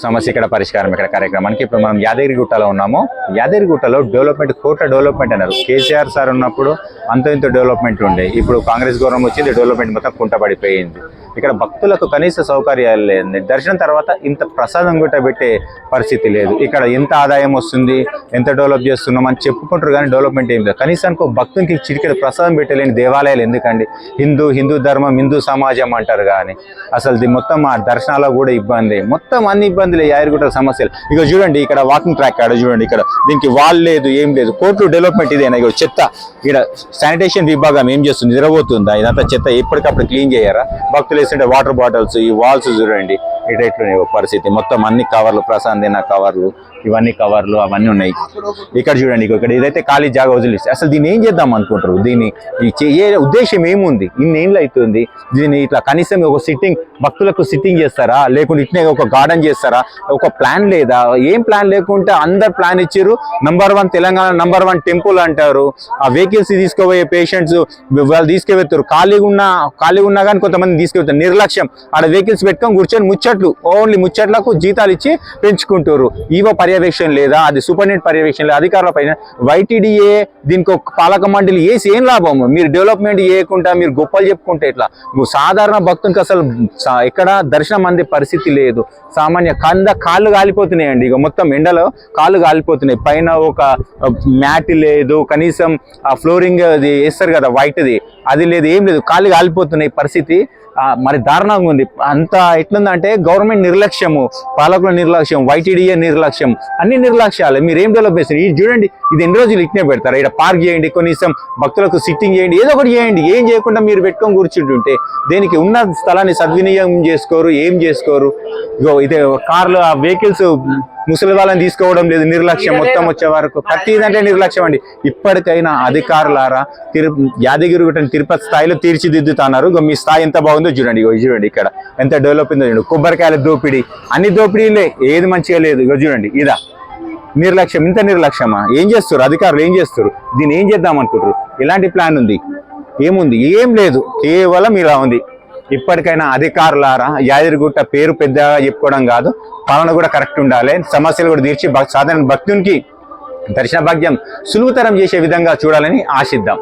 సమస్య ఇక్కడ పరిష్కారం ఇక్కడ కార్యక్రమానికి ఇప్పుడు మనం యాదగిరిగుట్టలో ఉన్నాము. యాదగిరిగుట్టలో డెవలప్మెంట్ కోట్ల డెవలప్మెంట్ అన్నారు. కేసీఆర్ సార్ ఉన్నప్పుడు అంత ఇంత డెవలప్మెంట్ ఉండే. ఇప్పుడు కాంగ్రెస్ గవర్నమెంట్ వచ్చింది, డెవలప్మెంట్ మొత్తం కుంటపడిపోయింది. ఇక్కడ భక్తులకు కనీస సౌకర్యాలు లేదు. దర్శనం తర్వాత ఇంత ప్రసాదం కూడా పెట్టే పరిస్థితి లేదు. ఇక్కడ ఎంత ఆదాయం వస్తుంది, ఎంత డెవలప్ చేస్తున్నాం అని చెప్పుకుంటారు కానీ డెవలప్మెంట్ ఏం లేదు. కనీసానికి భక్తునికి చిటికెడు ప్రసాదం పెట్టలేని దేవాలయాలు ఎందుకండి? హిందూ ధర్మం, హిందూ సమాజం అంటారు కానీ అసలు మొత్తం ఆ దర్శనాల్లో కూడా ఇబ్బంది, మొత్తం అన్ని ఇబ్బందులు, యాదగిరిగుట్ట సమస్యలు. ఇక చూడండి ఇక్కడ వాకింగ్ ట్రాక్ కాడ చూడండి, ఇక్కడ దీనికి వాల్ లేదు, ఏం లేదు. కోర్టు డెవలప్మెంట్ ఇదేనా? ఇక చెత్త, ఇక్కడ శానిటేషన్ విభాగం ఏం చేస్తుంది? నిరబోతుందా? ఇదంతా చెత్త ఎప్పటికప్పుడు క్లీన్ చేయరా? భక్తులు వేస్తుంటే వాటర్ బాటిల్స్, ఈ వాల్స్ చూడండి ఇట్లా పరిస్థితి. మొత్తం అన్ని కవర్లు, ప్రశాంత్ దిన కవర్లు, ఇవన్నీ కవర్లు అవన్నీ ఉన్నాయి. ఇక్కడ చూడండి, ఇక్కడ ఏదైతే ఖాళీ జాగా వదిలిస్తే అసలు దీన్ని ఏం చేద్దాం అనుకుంటారు? దీన్ని ఏ ఉద్దేశం ఏముంది? ఇన్నేళ్ళు అవుతుంది దీన్ని ఇట్లా కనీసం ఒక సిట్టింగ్, భక్తులకు సిట్టింగ్ చేస్తారా? లేకుంటే ఇట్నే ఒక గార్డెన్ చేస్తారా? ఒక ప్లాన్ లేదా? ఏం ప్లాన్ లేకుంటే అందరు ప్లాన్ ఇచ్చారు. #1 తెలంగాణ #1 టెంపుల్ అంటారు. ఆ వెహికల్స్ తీసుకుపోయే పేషెంట్స్ వాళ్ళు తీసుకువెళ్తారు. ఖాళీగా ఉన్నా కానీ కొంతమంది తీసుకెళ్తారు. నిర్లక్ష్యం, ఆడ వెహికల్స్ పెట్టుకొని కూర్చొని ముచ్చట్లు, ఓన్లీ ముచ్చట్లకు జీతాలు ఇచ్చి పెంచుకుంటారు. ఈవో పర్యవేక్షణ లేదా? అది సూపరింటెండెంట్ పర్యవేక్షణ లేదా? అధికారుల పైన YTDA దీనికి ఒక పాలక మండలి వేసి ఏం లాభము? మీరు డెవలప్మెంట్ చేయకుండా మీరు గొప్పలు చెప్పుకుంటే ఎట్లా? సాధారణ భక్తునికి అసలు ఎక్కడ దర్శనం అందే పరిస్థితి లేదు. సామాన్య కాళ్ళు కాలిపోతున్నాయండి. ఇక మొత్తం ఎండలో కాళ్ళు కాలిపోతున్నాయి. పైన ఒక మ్యాట్ లేదు, కనీసం ఆ ఫ్లోరింగ్ అది వేస్తారు కదా వైట్ది, అది లేదు, ఏం లేదు. కాళ్ళు కాలిపోతున్నాయి పరిస్థితి. మరి దారుణంగా ఉంది. అంత ఎట్లుందంటే గవర్నమెంట్ నిర్లక్ష్యము, పాలకుల నిర్లక్ష్యం, YTDA నిర్లక్ష్యం, అన్ని నిర్లక్ష్యాలు. మీరు ఏం డెవలప్ చేస్తారు? ఇది చూడండి, ఇది ఎన్ని రోజులు ఇట్నే పెడతారు? ఇక్కడ పార్క్ చేయండి, కనీసం భక్తులకు సిట్టింగ్ చేయండి, ఏదో ఒకటి చేయండి. ఏం చేయకుండా మీరు పెట్టుకొని కూర్చుంటుంటే దేనికి? ఉన్న స్థలాన్ని సద్వినియోగం చేసుకోరు, ఏం చేసుకోరు. ఇగో ఇదే కార్లు, ఆ వెహికల్స్ ముసలి వాళ్ళని తీసుకోవడం లేదు, నిర్లక్ష్యం. మొత్తం వచ్చే వరకు ప్రతిదంటే నిర్లక్ష్యం అండి. ఇప్పటికైనా అధికారులారా యాదగిరిగుట్టని తిరుపతి స్థాయిలో తీర్చిదిద్దుతున్నారు. మీ స్థాయి ఎంత బాగుందో చూడండి. చూడండి ఇక్కడ ఎంత డెవలప్ అయిందో చూడండి. కొబ్బరికాయల దోపిడీ, అన్ని దోపిడీలే, ఏది మంచిగా లేదు. ఇగో చూడండి, ఇదా నిర్లక్ష్యం. ఇంత నిర్లక్ష్యమా? ఏం చేస్తారు అధికారులు? ఏం చేస్తారు? దీన్ని ఏం చేద్దాం అనుకుంటారు? ఎలాంటి ప్లాన్ ఉంది? ఏముంది? ఏం లేదు, కేవలం ఇలా ఉంది. ఇప్పటికైనా అధికారులారా యాదగిరిగుట్ట పేరు పెద్దగా చెప్పుకోవడం కాదు, పాలన కూడా కరెక్ట్ ఉండాలి. సమస్యలు కూడా తీర్చి సాధారణ భక్తునికి దర్శన భాగ్యం సులువుతరం చేసే విధంగా చూడాలని ఆశిద్దాం.